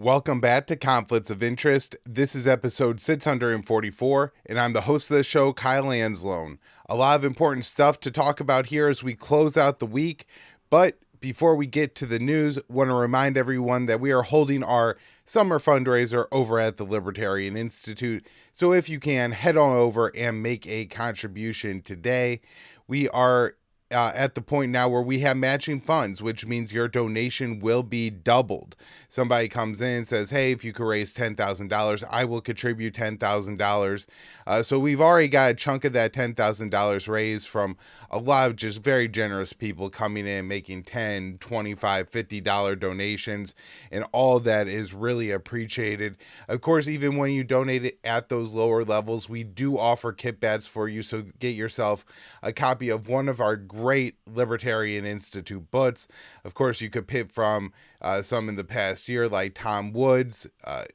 Welcome back to Conflicts of Interest. This is episode 644, and I'm the host of the show, Kyle Anzalone. A lot of important stuff to talk about here as we close out the week, but before we get to the news, I want to remind everyone that we are holding our summer fundraiser over at the Libertarian Institute, so if you can, head on over and make a contribution today. We are at the point now where we have matching funds, which means your donation will be doubled. Somebody comes in and says, hey, if you could raise $10,000, I will contribute $10,000. So we've already got a chunk of that $10,000 raised from a lot of just very generous people coming in, making $10, $25, $50 donations, and all that is really appreciated. Of course, even when you donate it at those lower levels, we do offer kickbacks for you, so get yourself a copy of one of our great Libertarian Institute books. Of course, you could pick from some in the past year, like Tom Wood's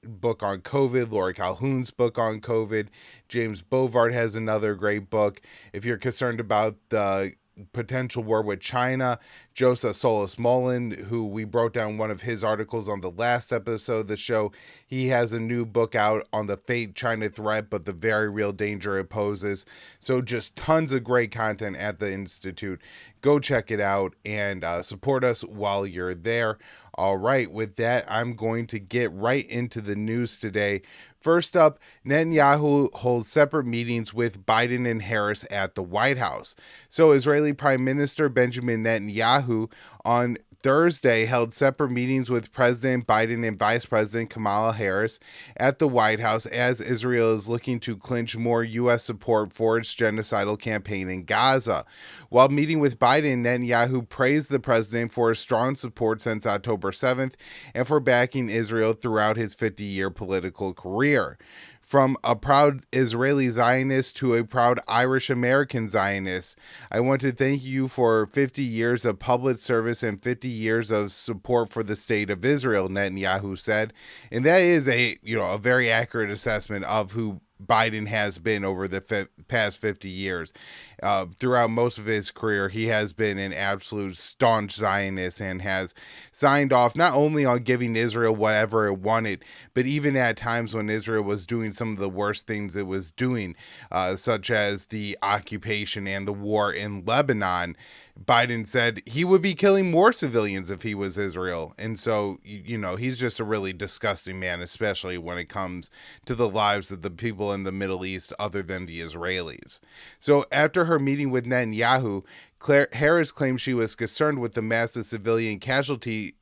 book on COVID, Lori Calhoun's book on COVID. James Bovard has another great book. If you're concerned about the potential war with China, Joseph Solis Mullen, who we broke down one of his articles on the last episode of the show, he has a new book out on the fake China threat, but the very real danger it poses. So just tons of great content at the Institute. Go check it out and support us while you're there. All right, with that, I'm going to get right into the news today. First up, Netanyahu holds separate meetings with Biden and Harris at the White House. So Israeli Prime Minister Benjamin Netanyahu on Thursday held separate meetings with President Biden and Vice President Kamala Harris at the White House as Israel is looking to clinch more U.S. support for its genocidal campaign in Gaza. While meeting with Biden, Netanyahu praised the president for his strong support since October 7th and for backing Israel throughout his 50-year political career. From a proud Israeli Zionist to a proud Irish-American Zionist, I want to thank you for 50 years of public service and 50 years of support for the state of Israel, Netanyahu said. And that is a very accurate assessment of who Biden has been over the past 50 years. Throughout most of his career, he has been an absolute staunch Zionist and has signed off not only on giving Israel whatever it wanted, but even at times when Israel was doing some of the worst things it was doing, such as the occupation and the war in Lebanon. Biden said he would be killing more civilians if he was Israel. And so, he's just a really disgusting man, especially when it comes to the lives of the people in the Middle East other than the Israelis. So after her meeting with Netanyahu, Harris claimed she was concerned with the massive civilian casualties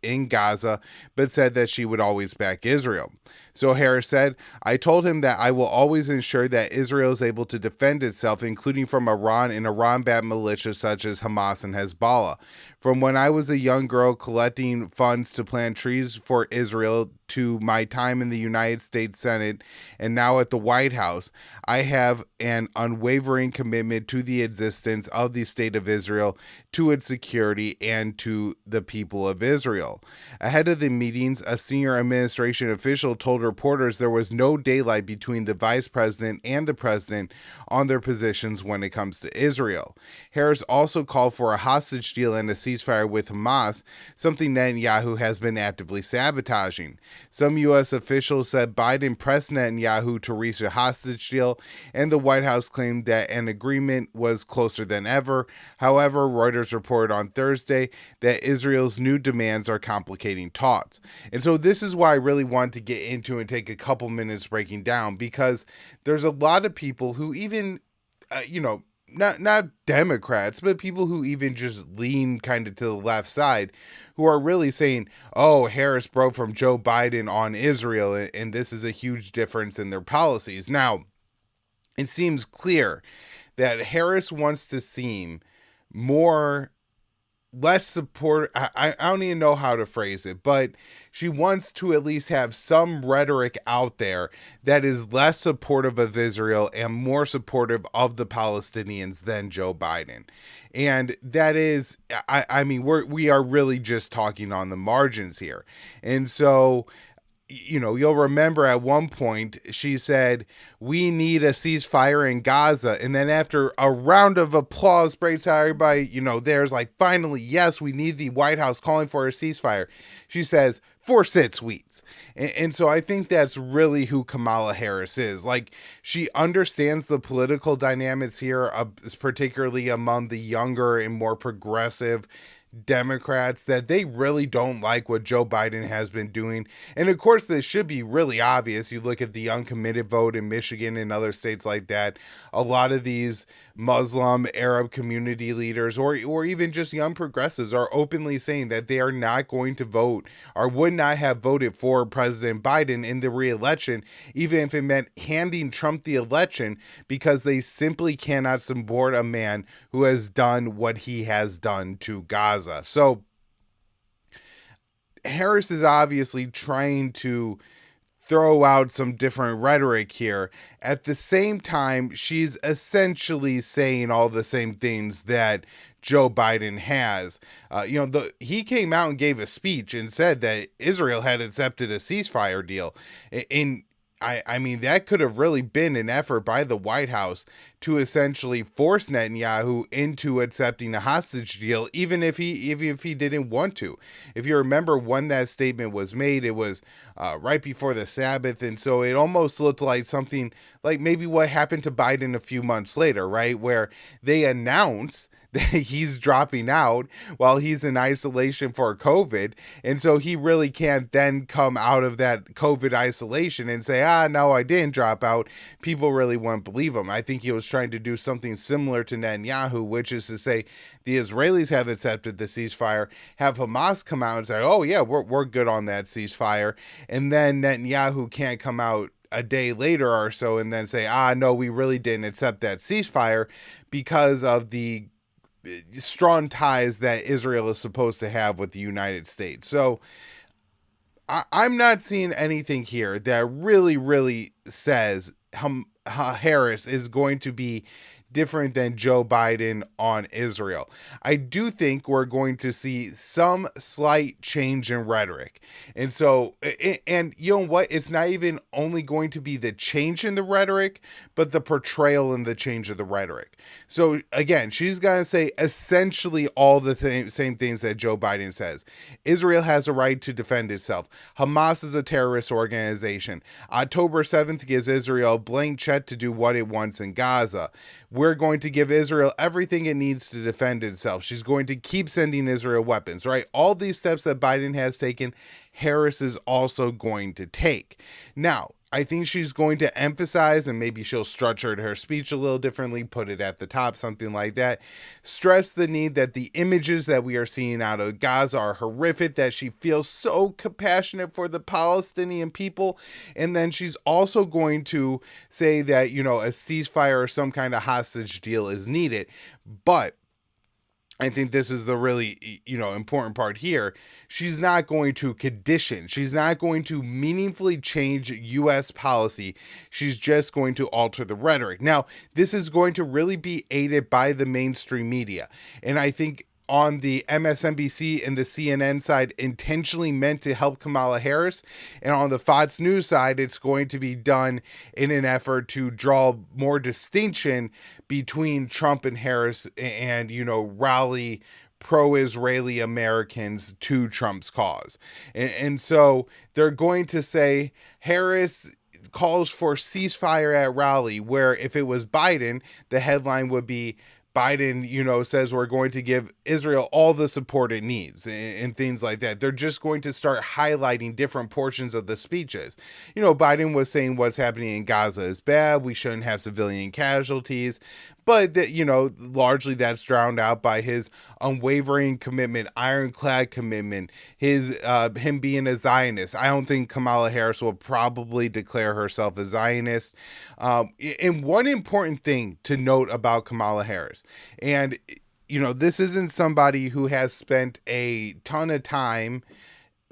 in Gaza, but said that she would always back Israel. So Harris said, I told him that I will always ensure that Israel is able to defend itself, including from Iran and Iran-backed militias such as Hamas and Hezbollah. From when I was a young girl collecting funds to plant trees for Israel to my time in the United States Senate and now at the White House, I have an unwavering commitment to the existence of the state of Israel, to its security, and to the people of Israel. Ahead of the meetings, a senior administration official told reporters there was no daylight between the vice president and the president on their positions when it comes to Israel. Harris also called for a hostage deal and a ceasefire with Hamas, something Netanyahu has been actively sabotaging. Some U.S. officials said Biden pressed Netanyahu to reach a hostage deal, and the White House claimed that an agreement was closer than ever. However, Reuters reported on Thursday that Israel's new demands are complicating talks. And so this is why I really want to get into and take a couple minutes breaking down, because there's a lot of people who even, not Democrats, but people who even just lean kind of to the left side, who are really saying, oh, Harris broke from Joe Biden on Israel, and this is a huge difference in their policies. Now, it seems clear that Harris wants to seem less support. I don't even know how to phrase it, but she wants to at least have some rhetoric out there that is less supportive of Israel and more supportive of the Palestinians than Joe Biden. And that is, we are really just talking on the margins here. And so, you'll remember at one point she said, we need a ceasefire in Gaza. And then after a round of applause breaks out, everybody, there's like, finally, yes, we need the White House calling for a ceasefire. She says, for sit tweets. And so I think that's really who Kamala Harris is. Like, she understands the political dynamics here, particularly among the younger and more progressive Democrats, that they really don't like what Joe Biden has been doing. And of course, this should be really obvious. You look at the uncommitted vote in Michigan and other states like that. A lot of these Muslim Arab community leaders, or even just young progressives, are openly saying that they are not going to vote or would not have voted for President Biden in the re-election, even if it meant handing Trump the election, because they simply cannot support a man who has done what he has done to Gaza. So Harris is obviously trying to throw out some different rhetoric here. At the same time, she's essentially saying all the same things that Joe Biden has. He came out and gave a speech and said that Israel had accepted a ceasefire deal. I mean, that could have really been an effort by the White House to essentially force Netanyahu into accepting a hostage deal, even if he didn't want to. If you remember when that statement was made, it was right before the Sabbath, and so it almost looked like something like maybe what happened to Biden a few months later, right, where they announce that he's dropping out while he's in isolation for COVID. And so he really can't then come out of that COVID isolation and say, no, I didn't drop out. People really won't believe him. I think he was trying to do something similar to Netanyahu, which is to say the Israelis have accepted the ceasefire, have Hamas come out and say, oh yeah, we're good on that ceasefire. And then Netanyahu can't come out a day later or so and then say, no, we really didn't accept that ceasefire because of the strong ties that Israel is supposed to have with the United States. So I'm not seeing anything here that really says Harris is going to be different than Joe Biden on Israel. I do think we're going to see some slight change in rhetoric. And so, and you know what? It's not even only going to be the change in the rhetoric, but the portrayal and the change of the rhetoric. So again, she's going to say essentially all the same things that Joe Biden says. Israel has a right to defend itself. Hamas is a terrorist organization. October 7th gives Israel a blank check to do what it wants in Gaza. We're going to give Israel everything it needs to defend itself. She's going to keep sending Israel weapons, right? All these steps that Biden has taken, Harris is also going to take. Now, I think she's going to emphasize, and maybe she'll structure her speech a little differently, put it at the top, something like that, stress the need that the images that we are seeing out of Gaza are horrific, that she feels so compassionate for the Palestinian people. And then she's also going to say that, a ceasefire or some kind of hostage deal is needed. But I think this is the really, important part here. She's not going to condition. She's not going to meaningfully change U.S. policy. She's just going to alter the rhetoric. Now, this is going to really be aided by the mainstream media. And I think on the MSNBC and the CNN side, intentionally meant to help Kamala Harris. And on the Fox News side, it's going to be done in an effort to draw more distinction between Trump and Harris and, rally pro-Israeli Americans to Trump's cause. And so they're going to say Harris calls for ceasefire at rally, where if it was Biden, the headline would be Biden, says we're going to give Israel all the support it needs and things like that. They're just going to start highlighting different portions of the speeches. Biden was saying what's happening in Gaza is bad. We shouldn't have civilian casualties. But, largely that's drowned out by his unwavering commitment, ironclad commitment, him being a Zionist. I don't think Kamala Harris will probably declare herself a Zionist. And one important thing to note about Kamala Harris, and, this isn't somebody who has spent a ton of time,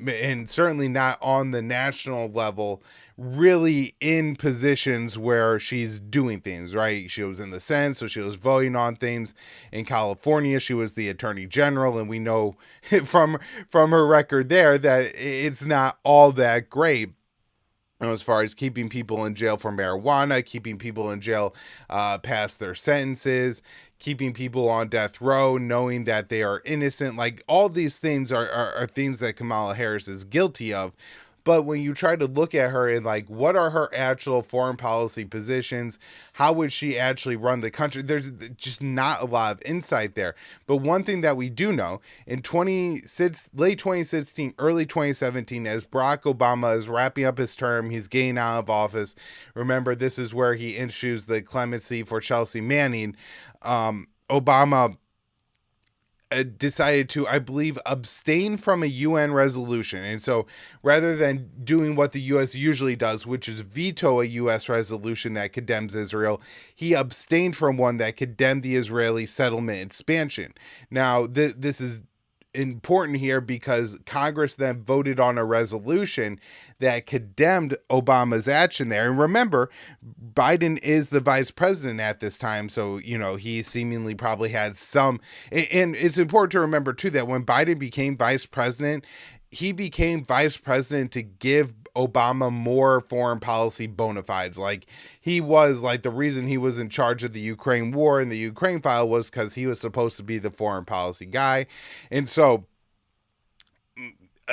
and certainly not on the national level, really in positions where she's doing things, right? She was in the Senate, so she was voting on things. In California, she was the attorney general, and we know from her record there that it's not all that great. As far as keeping people in jail for marijuana, keeping people in jail past their sentences, keeping people on death row, knowing that they are innocent. Like, all these things are things that Kamala Harris is guilty of. But when you try to look at her and like, what are her actual foreign policy positions? How would she actually run the country? There's just not a lot of insight there. But one thing that we do know in late 2016, early 2017, as Barack Obama is wrapping up his term, he's getting out of office. Remember, this is where he issues the clemency for Chelsea Manning. Obama decided to, I believe, abstain from a UN resolution. And so rather than doing what the U.S. usually does, which is veto a U.S. resolution that condemns Israel, he abstained from one that condemned the Israeli settlement expansion. Now, this is important here because Congress then voted on a resolution that condemned Obama's action there. And remember, Biden is the vice president at this time, so he seemingly probably had some. And it's important to remember too that when Biden became vice president, he became vice president to give Obama more foreign policy bona fides. Like, he was like, the reason he was in charge of the Ukraine war and the Ukraine file was because he was supposed to be the foreign policy guy. And so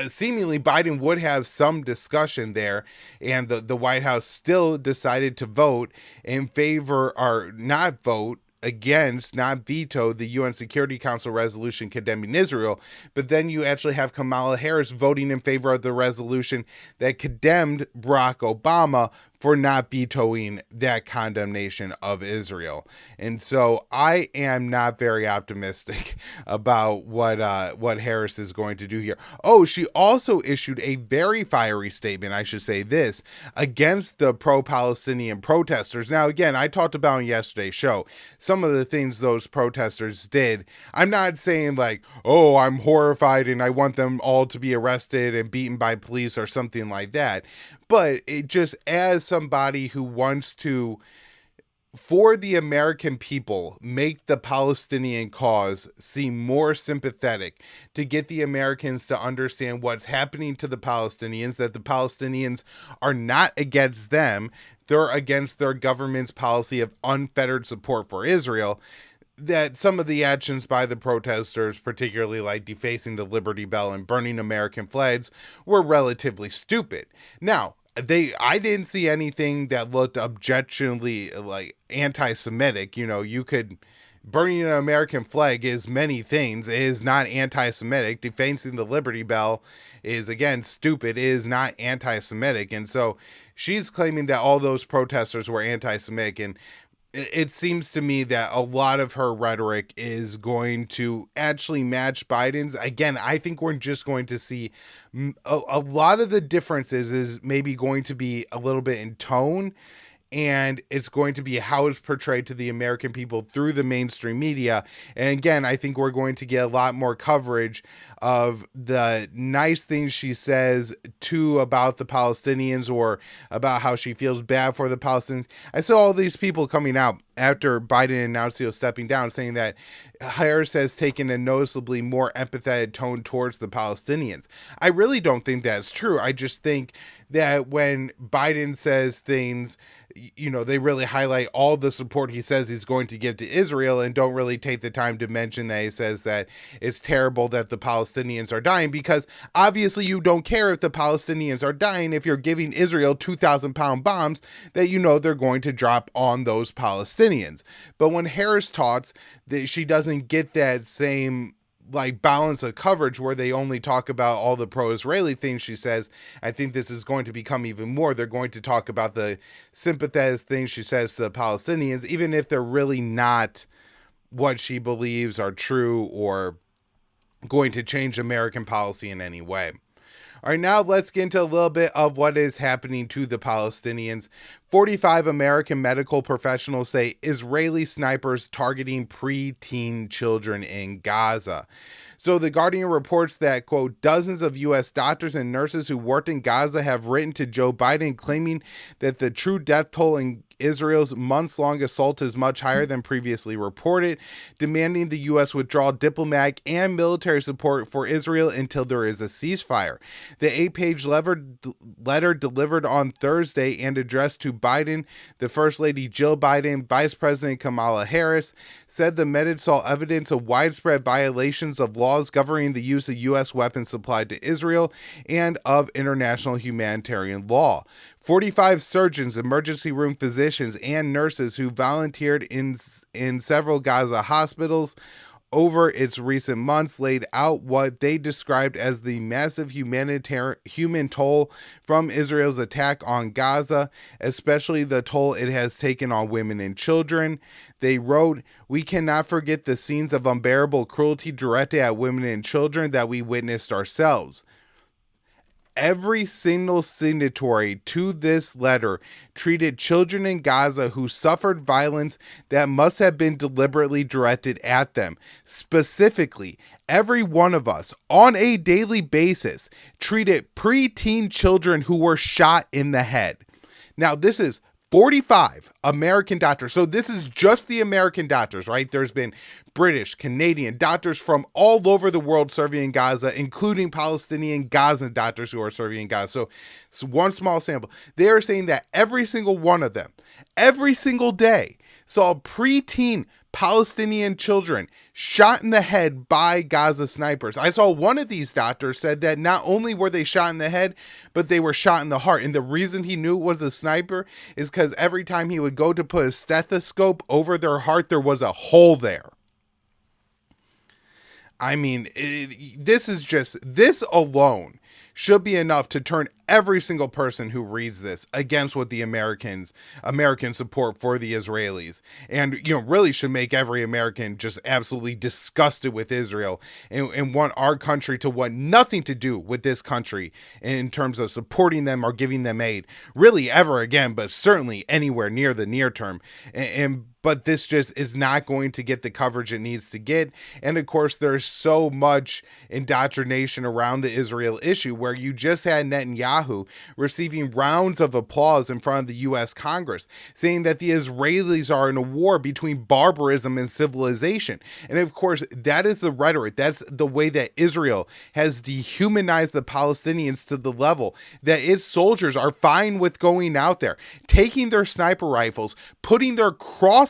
seemingly Biden would have some discussion there, and the White House still decided to vote in favor, or not vote against, not veto, the UN Security Council resolution condemning Israel. But then you actually have Kamala Harris voting in favor of the resolution that condemned Barack Obama for not vetoing that condemnation of Israel. And so I am not very optimistic about what Harris is going to do here. Oh, she also issued a very fiery statement, I should say this, against the pro-Palestinian protesters. Now, again, I talked about in yesterday's show some of the things those protesters did. I'm not saying like, oh, I'm horrified and I want them all to be arrested and beaten by police or something like that. But it just, as somebody who wants to, for the American people, make the Palestinian cause seem more sympathetic, to get the Americans to understand what's happening to the Palestinians, that the Palestinians are not against them, they're against their government's policy of unfettered support for Israel, that some of the actions by the protesters, particularly like defacing the Liberty Bell and burning American flags, were relatively stupid. Now, I didn't see anything that looked objectively like anti-Semitic. You could, burning an American flag is many things. It is not anti-Semitic. Defacing the Liberty Bell is, again, stupid. It is not anti-Semitic. And so she's claiming that all those protesters were anti-Semitic, and it seems to me that a lot of her rhetoric is going to actually match Biden's. Again, I think we're just going to see a lot of the differences is maybe going to be a little bit in tone, and it's going to be how it's portrayed to the American people through the mainstream media. And again, I think we're going to get a lot more coverage of the nice things she says about the Palestinians, or about how she feels bad for the Palestinians. I saw all these people coming out after Biden announced he was stepping down, saying that Harris has taken a noticeably more empathetic tone towards the Palestinians. I really don't think that's true. I just think that when Biden says things, they really highlight all the support he says he's going to give to Israel, and don't really take the time to mention that he says that it's terrible that the Palestinians are dying, because obviously you don't care if the Palestinians are dying if you're giving Israel 2,000-pound bombs that they're going to drop on those Palestinians. But when Harris talks, she doesn't get that same like balance of coverage where they only talk about all the pro-Israeli things she says. I think this is going to become even more. They're going to talk about the sympathetic things she says to the Palestinians, even if they're really not what she believes are true or going to change American policy in any way. All right, now let's get into a little bit of what is happening to the Palestinians. 45 American medical professionals say Israeli snipers targeting preteen children in Gaza. So the Guardian reports that, quote, dozens of U.S. doctors and nurses who worked in Gaza have written to Joe Biden claiming that the true death toll in Israel's months-long assault is much higher than previously reported, demanding the U.S. withdraw diplomatic and military support for Israel until there is a ceasefire. The 8-page letter delivered on Thursday and addressed to Biden, the First Lady Jill Biden, Vice President Kamala Harris, said the Med saw evidence of widespread violations of laws governing the use of U.S. weapons supplied to Israel and of international humanitarian law. 45 surgeons, emergency room physicians, and nurses who volunteered in several Gaza hospitals over its recent months laid out what they described as the massive human toll from Israel's attack on Gaza, especially the toll it has taken on women and children. They wrote, "We cannot forget the scenes of unbearable cruelty directed at women and children that we witnessed ourselves." Every single signatory to this letter treated children in Gaza who suffered violence that must have been deliberately directed at them. Specifically, every one of us on a daily basis treated preteen children who were shot in the head. Now, this is 45 American doctors. So this is just the American doctors, right? There's been British, Canadian doctors from all over the world serving in Gaza, including Palestinian Gazan doctors who are serving in Gaza. So it's one small sample. They are saying that every single one of them, every single day, saw preteen Palestinian children shot in the head by Gaza snipers. I saw one of these doctors said that not only were they shot in the head, but they were shot in the heart. And the reason he knew it was a sniper is because every time he would go to put a stethoscope over their heart, there was a hole there. I mean, this alone should be enough to turn every single person who reads this against what the American support for the Israelis, and really should make every American just absolutely disgusted with Israel and want our country to want nothing to do with this country in terms of supporting them or giving them aid really ever again, but certainly anywhere near the near term. But this just is not going to get the coverage it needs to get. And of course, there's so much indoctrination around the Israel issue where you just had Netanyahu receiving rounds of applause in front of the U.S. Congress, saying that the Israelis are in a war between barbarism and civilization. And of course, that is the rhetoric. That's the way that Israel has dehumanized the Palestinians to the level that its soldiers are fine with going out there, taking their sniper rifles, putting their crosshairs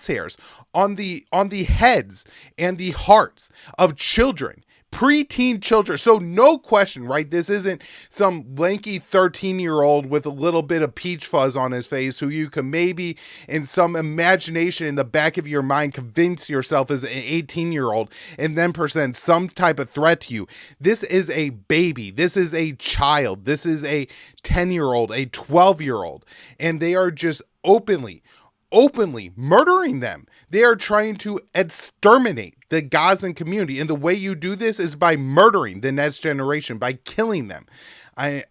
on the heads and the hearts of children, preteen children. So no question, right? This isn't some lanky 13-year-old with a little bit of peach fuzz on his face who you can maybe in some imagination in the back of your mind convince yourself is an 18-year-old and then present some type of threat to you. This is a baby. This is a child. This is a 10-year-old, a 12-year-old, and they are just openly murdering them. They are trying to exterminate the Gazan community. And the way you do this is by murdering the next generation, by killing them. I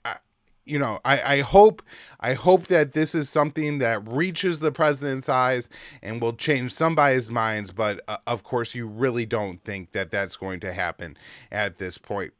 hope that this is something that reaches the president's eyes and will change somebody's minds. But of course, you really don't think that that's going to happen at this point.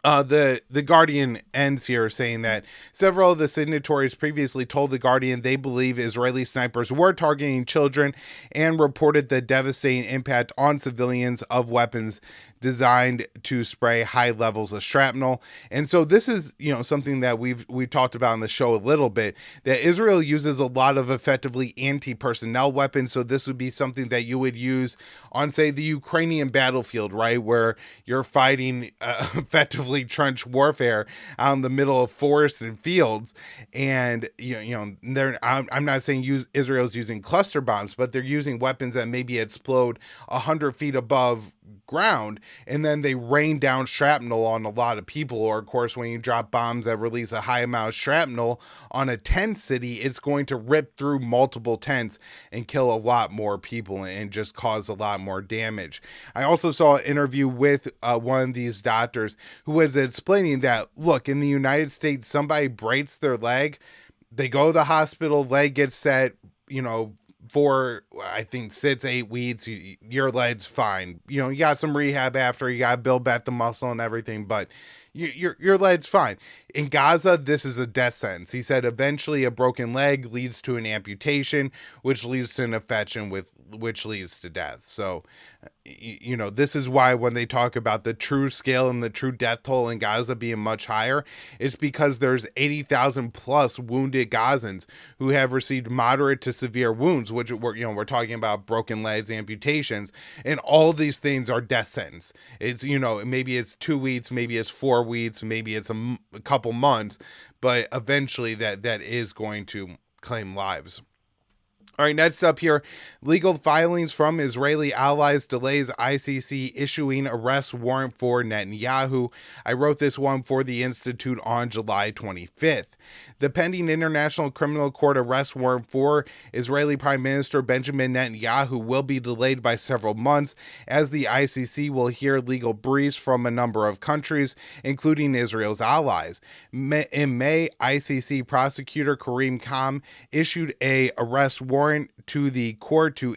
The Guardian ends here saying that several of the signatories previously told The Guardian they believe Israeli snipers were targeting children and reported the devastating impact on civilians of weapons designed to spray high levels of shrapnel. And so this is, something that we've talked about on the show a little bit, that Israel uses a lot of effectively anti-personnel weapons. So this would be something that you would use on, say, the Ukrainian battlefield, right? Where you're fighting effectively trench warfare out in the middle of forests and fields. And, I'm not saying Israel's using cluster bombs, but they're using weapons that maybe explode 100 feet above ground, and then they rain down shrapnel on a lot of people. Or of course, when you drop bombs that release a high amount of shrapnel on a tent city, it's going to rip through multiple tents and kill a lot more people and just cause a lot more damage. I also saw an interview with one of these doctors who was explaining that, look, in the United States, somebody breaks their leg, they go to the hospital, leg gets set, for, I think, 6-8 weeks, your leg's fine. You got some rehab after, you got to build back the muscle and everything, but your leg's fine. In Gaza, this is a death sentence. He said eventually a broken leg leads to an amputation, which leads to an infection, which leads to death. So, this is why when they talk about the true scale and the true death toll in Gaza being much higher, it's because there's 80,000 plus wounded Gazans who have received moderate to severe wounds, which we're talking about broken legs, amputations, and all these things are death sentence. It's, maybe it's 2 weeks, maybe it's 4 weeks, maybe it's a couple months, but eventually that is going to claim lives. All right, next up here, legal filings from Israeli allies delays ICC issuing arrest warrant for Netanyahu. I wrote this one for the Institute on July 25th. The pending International Criminal Court arrest warrant for Israeli Prime Minister Benjamin Netanyahu will be delayed by several months as the ICC will hear legal briefs from a number of countries, including Israel's allies. In May, ICC prosecutor Karim Khan issued a arrest warrant to the court to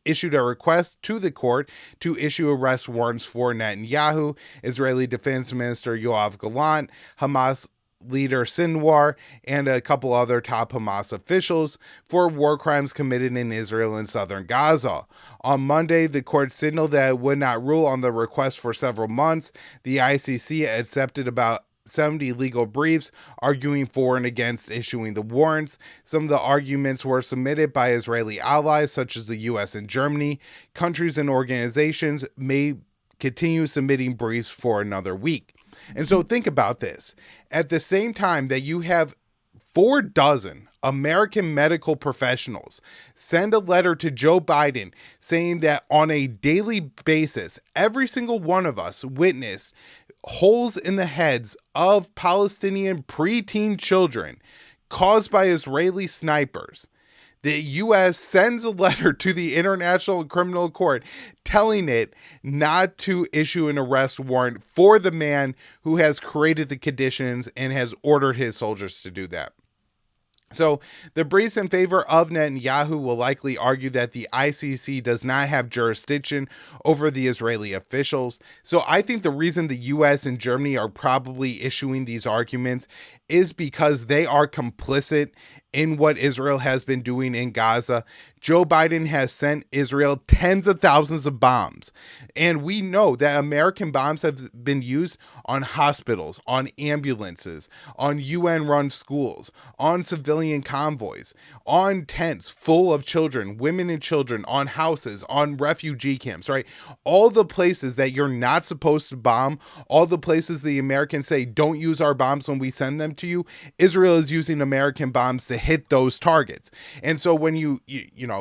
issued a request to the court to issue arrest warrants for Netanyahu, Israeli Defense Minister Yoav Gallant, Hamas leader Sinwar, and a couple other top Hamas officials for war crimes committed in Israel and southern Gaza. On Monday, the court signaled that it would not rule on the request for several months. The ICC accepted about 70 legal briefs arguing for and against issuing the warrants. Some of the arguments were submitted by Israeli allies such as the US and Germany. Countries and organizations may continue submitting briefs for another week. And so think about this. At the same time that you have 4 dozen American medical professionals send a letter to Joe Biden saying that on a daily basis, every single one of us witnessed holes in the heads of Palestinian preteen children caused by Israeli snipers. The U.S. sends a letter to the International Criminal Court telling it not to issue an arrest warrant for the man who has created the conditions and has ordered his soldiers to do that. So the briefs in favor of Netanyahu will likely argue that the ICC does not have jurisdiction over the Israeli officials. So I think the reason the US and Germany are probably issuing these arguments is because they are complicit in what Israel has been doing in Gaza. Joe Biden has sent Israel tens of thousands of bombs. And we know that American bombs have been used on hospitals, on ambulances, on UN-run schools, on civilian convoys, on tents full of children, women and children, on houses, on refugee camps, right? All the places that you're not supposed to bomb, all the places the Americans say, don't use our bombs when we send them to you, Israel is using American bombs to hit those targets. And so when you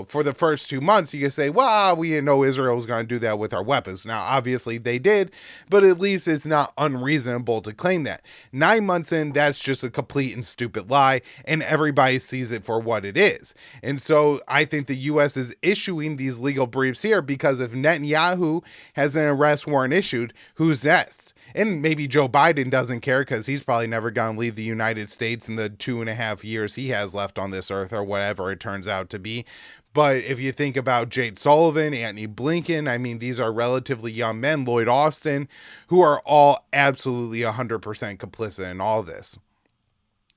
for the first 2 months, you can say, well, we didn't know Israel was going to do that with our weapons. Now, obviously they did, but at least it's not unreasonable to claim that. 9 months in, that's just a complete and stupid lie, and everybody sees it for what it is. And so I think the U.S. is issuing these legal briefs here because if Netanyahu has an arrest warrant issued, who's next? And maybe Joe Biden doesn't care because he's probably never going to leave the United States in the 2.5 years he has left on this earth or whatever it turns out to be. But if you think about Jake Sullivan, Antony Blinken, I mean, these are relatively young men, Lloyd Austin, who are all absolutely 100% complicit in all this.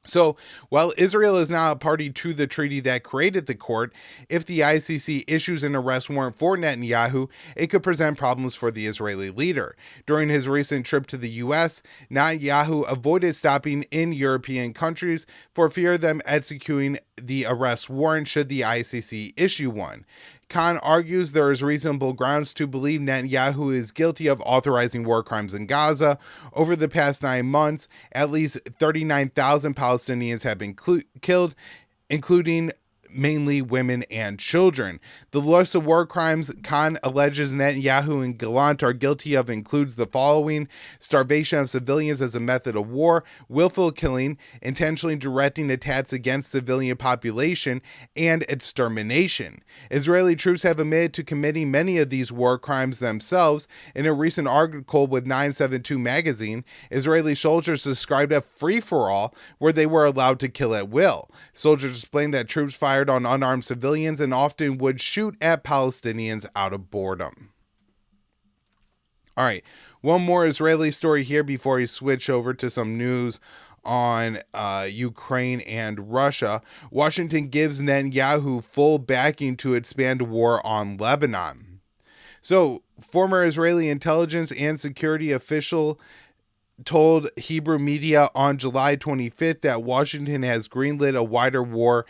So, while Israel is now a party to the treaty that created the court, if the ICC issues an arrest warrant for Netanyahu, it could present problems for the Israeli leader. During his recent trip to the U.S., Netanyahu avoided stopping in European countries for fear of them executing the arrest warrant should the ICC issue one. Khan argues there is reasonable grounds to believe Netanyahu is guilty of authorizing war crimes in Gaza. Over the past 9 months, at least 39,000 Palestinians have been killed, including mainly women and children. The list of war crimes Khan alleges Netanyahu and Gallant are guilty of includes the following: starvation of civilians as a method of war, willful killing, intentionally directing attacks against civilian population, and extermination. Israeli troops have admitted to committing many of these war crimes themselves. In a recent article with 972 magazine, Israeli soldiers described a free-for-all where they were allowed to kill at will. Soldiers explained that troops fired fired on unarmed civilians and often would shoot at Palestinians out of boredom. All right, one more Israeli story here before we switch over to some news on Ukraine and Russia. Washington gives Netanyahu full backing to expand war on Lebanon. So, former Israeli intelligence and security official told Hebrew media on July 25th that Washington has greenlit a wider war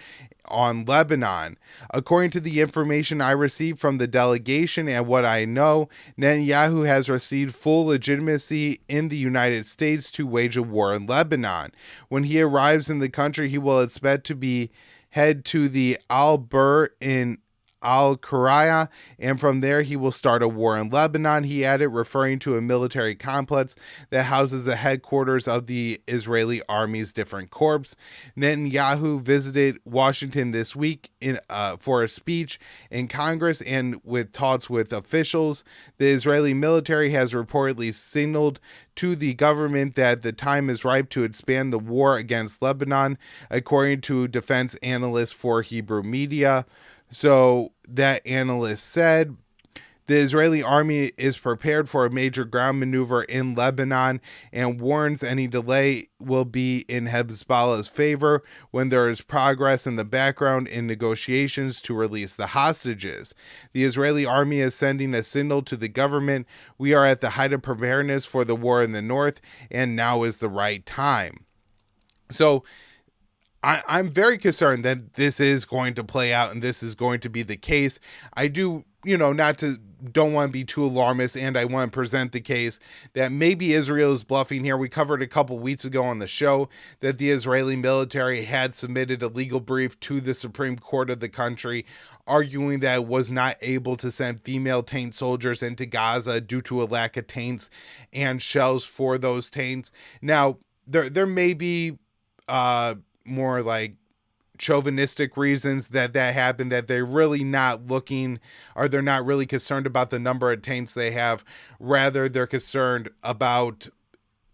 on Lebanon. According to the information I received from the delegation and what I know, Netanyahu has received full legitimacy in the United States to wage a war in Lebanon. When he arrives in the country, he will expect to head to the Al-Bur in Al-Quraya, and from there he will start a war in Lebanon, he added, referring to a military complex that houses the headquarters of the Israeli army's different corps. Netanyahu visited Washington this week for a speech in Congress and with talks with officials. The Israeli military has reportedly signaled to the government that the time is ripe to expand the war against Lebanon, according to defense analysts for Hebrew media. So that analyst said, the Israeli army is prepared for a major ground maneuver in Lebanon and warns any delay will be in Hezbollah's favor when there is progress in the background in negotiations to release the hostages. The Israeli army is sending a signal to the government. We are at the height of preparedness for the war in the north, and now is the right time. So I'm very concerned that this is going to play out and this is going to be the case. I do, don't want to be too alarmist, and I want to present the case that maybe Israel is bluffing here. We covered a couple weeks ago on the show that the Israeli military had submitted a legal brief to the Supreme Court of the country, arguing that it was not able to send female tank soldiers into Gaza due to a lack of tanks and shells for those tanks. Now, there may be more like chauvinistic reasons that happened, that they're really not looking, or they're not really concerned about the number of tanks they have. Rather, they're concerned about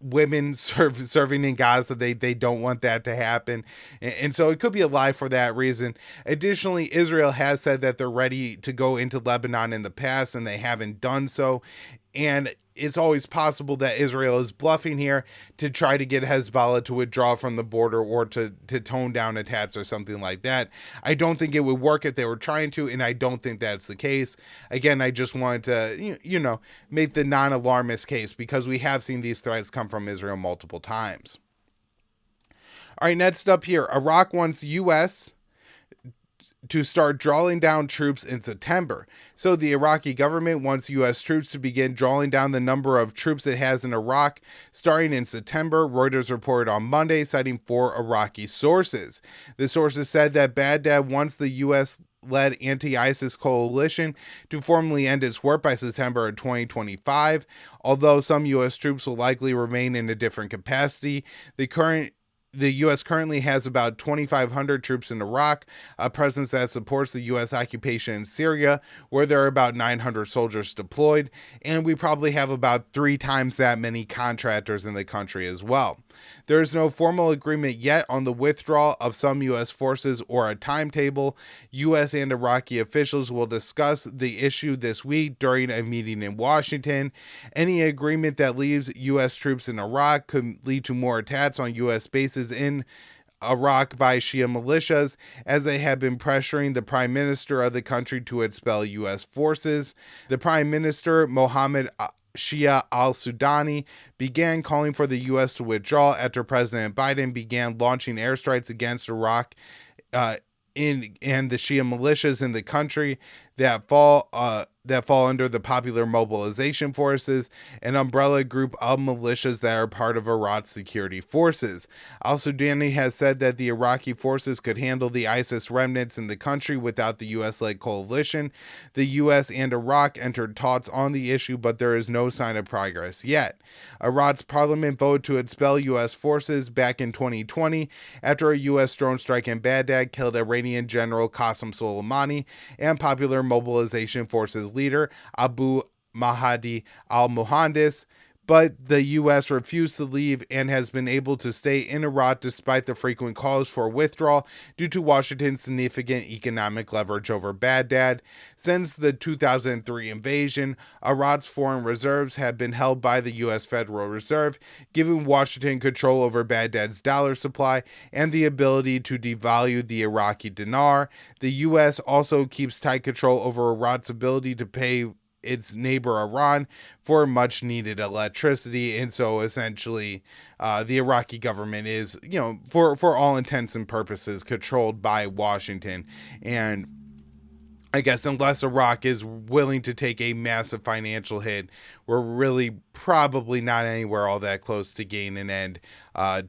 women serving in Gaza. They don't want that to happen. And so it could be a lie for that reason. Additionally, Israel has said that they're ready to go into Lebanon in the past, and they haven't done so. And it's always possible that Israel is bluffing here to try to get Hezbollah to withdraw from the border or to tone down attacks or something like that. I don't think it would work if they were trying to, and I don't think that's the case. Again, I just wanted to, make the non-alarmist case because we have seen these threats come from Israel multiple times. All right, next up here, Iraq wants U.S. to start drawing down troops in September. So the Iraqi government wants U.S. troops to begin drawing down the number of troops it has in Iraq starting in September, Reuters reported on Monday, citing 4 Iraqi sources. The sources said that Baghdad wants the U.S.-led anti-ISIS coalition to formally end its work by September of 2025. Although some U.S. troops will likely remain in a different capacity, the U.S. currently has about 2,500 troops in Iraq, a presence that supports the U.S. occupation in Syria, where there are about 900 soldiers deployed, and we probably have about 3 times that many contractors in the country as well. There is no formal agreement yet on the withdrawal of some U.S. forces or a timetable. U.S. and Iraqi officials will discuss the issue this week during a meeting in Washington. Any agreement that leaves U.S. troops in Iraq could lead to more attacks on U.S. bases in Iraq by Shia militias, as they have been pressuring the prime minister of the country to expel U.S. forces. The prime minister, Mohammed Shia al-Sudani, began calling for the U.S. to withdraw after President Biden began launching airstrikes against Iraq and the Shia militias in the country that fall under the Popular Mobilization Forces, an umbrella group of militias that are part of Iraq's security forces. Al-Sudani has said that the Iraqi forces could handle the ISIS remnants in the country without the U.S.-led coalition. The U.S. and Iraq entered talks on the issue, but there is no sign of progress yet. Iraq's parliament voted to expel U.S. forces back in 2020 after a U.S. drone strike in Baghdad killed Iranian General Qasem Soleimani and Popular Mobilization Forces leader Abu Mahdi al-Muhandis. but the U.S. refused to leave and has been able to stay in Iraq despite the frequent calls for withdrawal due to Washington's significant economic leverage over Baghdad. Since the 2003 invasion, Iraq's foreign reserves have been held by the U.S. Federal Reserve, giving Washington control over Baghdad's dollar supply and the ability to devalue the Iraqi dinar. The U.S. also keeps tight control over Iraq's ability to pay its neighbor Iran for much needed electricity. And so essentially the Iraqi government is, for all intents and purposes, controlled by Washington. And I guess unless Iraq is willing to take a massive financial hit, we're really probably not anywhere all that close to getting an end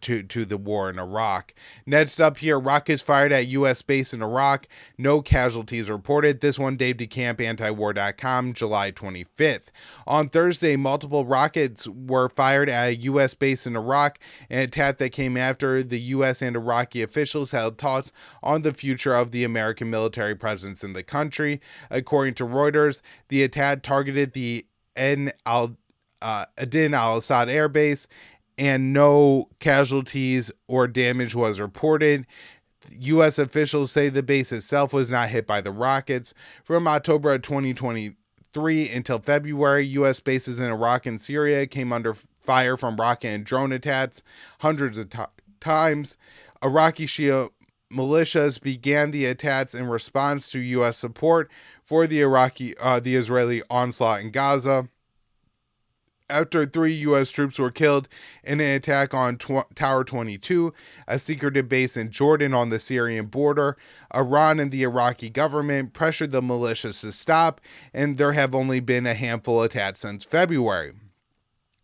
to the war in Iraq. Next up here, rockets fired at U.S. base in Iraq. No casualties reported. This one, Dave DeCamp, antiwar.com, July 25th. On Thursday, multiple rockets were fired at a U.S. base in Iraq, an attack that came after the U.S. and Iraqi officials held talks on the future of the American military presence in the country. According to Reuters, the attack targeted the Adin al-Assad Air Base, and no casualties or damage was reported. U.S. officials say the base itself was not hit by the rockets. From October of 2023 until February, U.S. bases in Iraq and Syria came under fire from rocket and drone attacks hundreds of times. Iraqi Shia militias began the attacks in response to U.S. support for the Israeli onslaught in Gaza. After 3 U.S. troops were killed in an attack on Tower 22, a secretive base in Jordan on the Syrian border, Iran and the Iraqi government pressured the militias to stop, and there have only been a handful of attacks since February.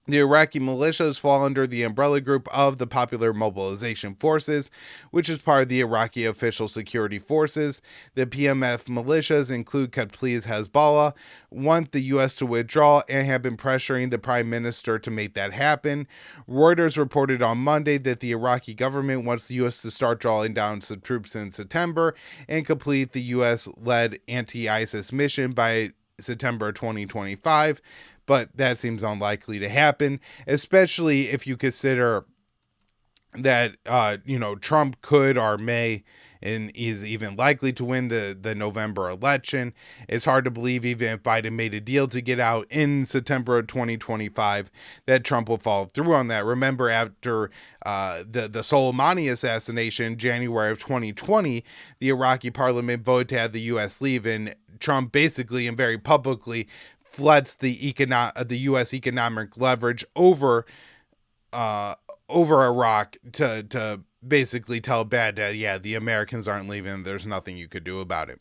The Iraqi militias fall under the umbrella group of the Popular Mobilization Forces, which is part of the Iraqi Official Security Forces. The PMF militias include Qatli's Hezbollah, want the U.S. to withdraw, and have been pressuring the Prime Minister to make that happen. Reuters reported on Monday that the Iraqi government wants the U.S. to start drawing down some troops in September and complete the U.S.-led anti-ISIS mission by September 2025. But that seems unlikely to happen, especially if you consider that, Trump could or may and is even likely to win the November election. It's hard to believe, even if Biden made a deal to get out in September of 2025, that Trump will follow through on that. Remember, after the Soleimani assassination, January of 2020, the Iraqi parliament voted to have the U.S. leave, and Trump basically and very publicly floods the U.S. economic leverage over Iraq to basically tell Baghdad, yeah, the Americans aren't leaving. There's nothing you could do about it.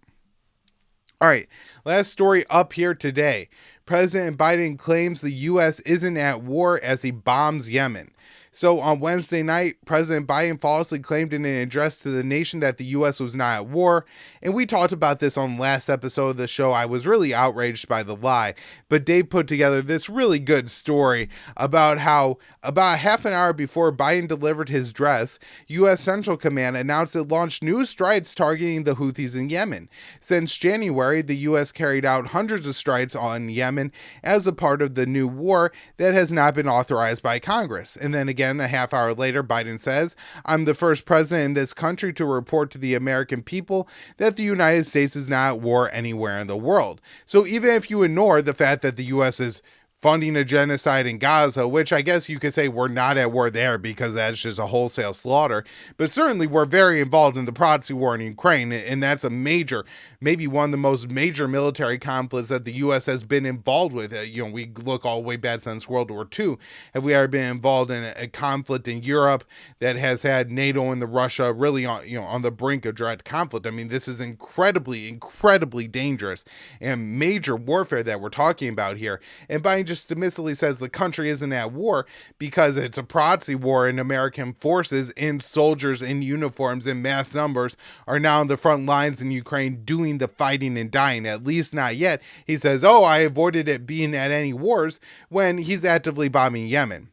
All right, last story up here today. President Biden claims the U.S. isn't at war as he bombs Yemen. So on Wednesday night, President Biden falsely claimed in an address to the nation that the U.S. was not at war. And we talked about this on the last episode of the show. I was really outraged by the lie. But Dave put together this really good story about how about half an hour before Biden delivered his address, U.S. Central Command announced it launched new strikes targeting the Houthis in Yemen. Since January, the U.S. carried out hundreds of strikes on Yemen as a part of the new war that has not been authorized by Congress. And then again, a half hour later, Biden says, "I'm the first president in this country to report to the American people that the United States is not at war anywhere in the world." So even if you ignore the fact that the U.S. is funding a genocide in Gaza, which I guess you could say we're not at war there because that's just a wholesale slaughter, but certainly we're very involved in the proxy war in Ukraine, and that's a major, maybe one of the most major military conflicts that the U.S. has been involved with. We look all the way back since World War II. Have we ever been involved in a conflict in Europe that has had NATO and the Russia really on the brink of direct conflict? I mean, this is incredibly, incredibly dangerous and major warfare that we're talking about here. And Biden just dismissively says the country isn't at war because it's a proxy war, and American forces and soldiers in uniforms in mass numbers are now on the front lines in Ukraine doing the fighting and dying. At least not yet. He says, I avoided it being at any wars, when he's actively bombing Yemen.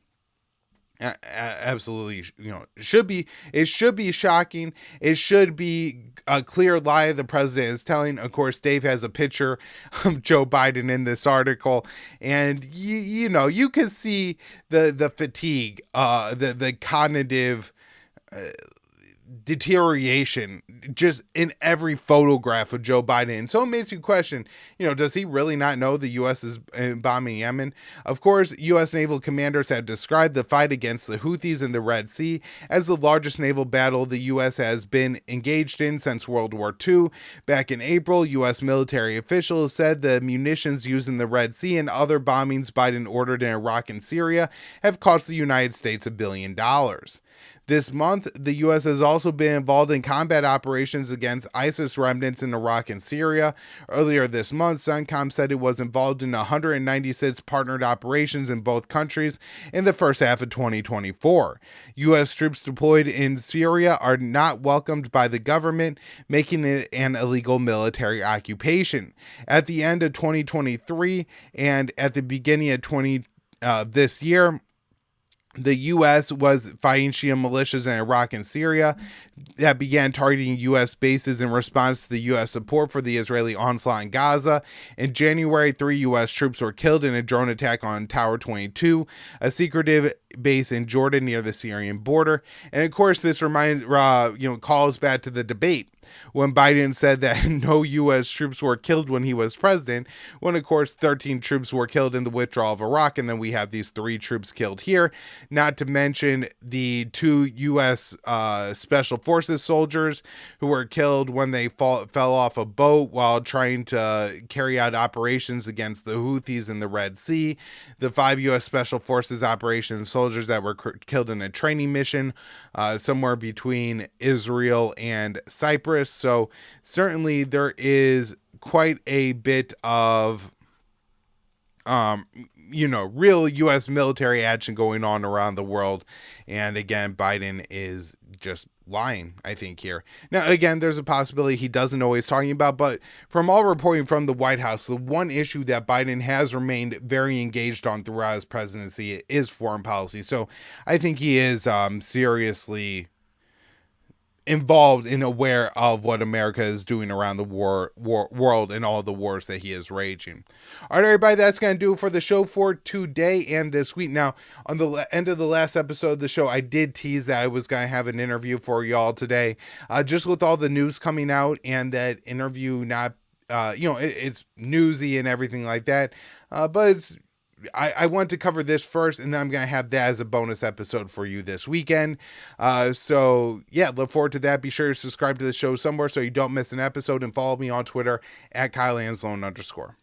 Absolutely, it should be shocking. It should be a clear lie the president is telling. Of course, Dave has a picture of Joe Biden in this article, and you can see the fatigue, the cognitive deterioration just in every photograph of Joe Biden. And so it makes you question, does he really not know the U.S. is bombing Yemen? Of course, U.S. naval commanders have described the fight against the Houthis in the Red Sea as the largest naval battle the U.S. has been engaged in since World War II. Back in April, U.S. military officials said the munitions used in the Red Sea and other bombings Biden ordered in Iraq and Syria have cost the United States $1 billion. This month, the U.S. has also been involved in combat operations against ISIS remnants in Iraq and Syria. Earlier this month, CENTCOM said it was involved in 196 partnered operations in both countries in the first half of 2024. U.S. troops deployed in Syria are not welcomed by the government, making it an illegal military occupation. At the end of 2023 and at the beginning of this year, the U.S. was fighting Shia militias in Iraq and Syria that began targeting U.S. bases in response to the U.S. support for the Israeli onslaught in Gaza. In January, 3 U.S. troops were killed in a drone attack on Tower 22, a secretive base in Jordan near the Syrian border. And of course, this calls back to the debate when Biden said that no U.S. troops were killed when he was president, when of course 13 troops were killed in the withdrawal of Iraq, and then we have these 3 troops killed here, not to mention the 2 U.S. Special Forces soldiers who were killed when they fell off a boat while trying to carry out operations against the Houthis in the Red Sea, the 5 U.S. Special Forces operations soldiers that were killed in a training mission somewhere between Israel and Cyprus. So certainly there is quite a bit of real U.S. military action going on around the world. And again, Biden is just lying, I think, here. Now, again, there's a possibility he doesn't know what he's talking about, but from all reporting from the White House, the one issue that Biden has remained very engaged on throughout his presidency is foreign policy. So I think he is seriously involved and aware of what America is doing around the world and all the wars that he is raging. All right, everybody, that's going to do it for the show for today and this week. Now, on the end of the last episode of the show, I did tease that I was going to have an interview for y'all today, just with all the news coming out and that interview not, it's newsy and everything like that, but it's I want to cover this first, and then I'm going to have that as a bonus episode for you this weekend. So, yeah, look forward to that. Be sure to subscribe to the show somewhere so you don't miss an episode, and follow me on Twitter at @KyleAnzalone_.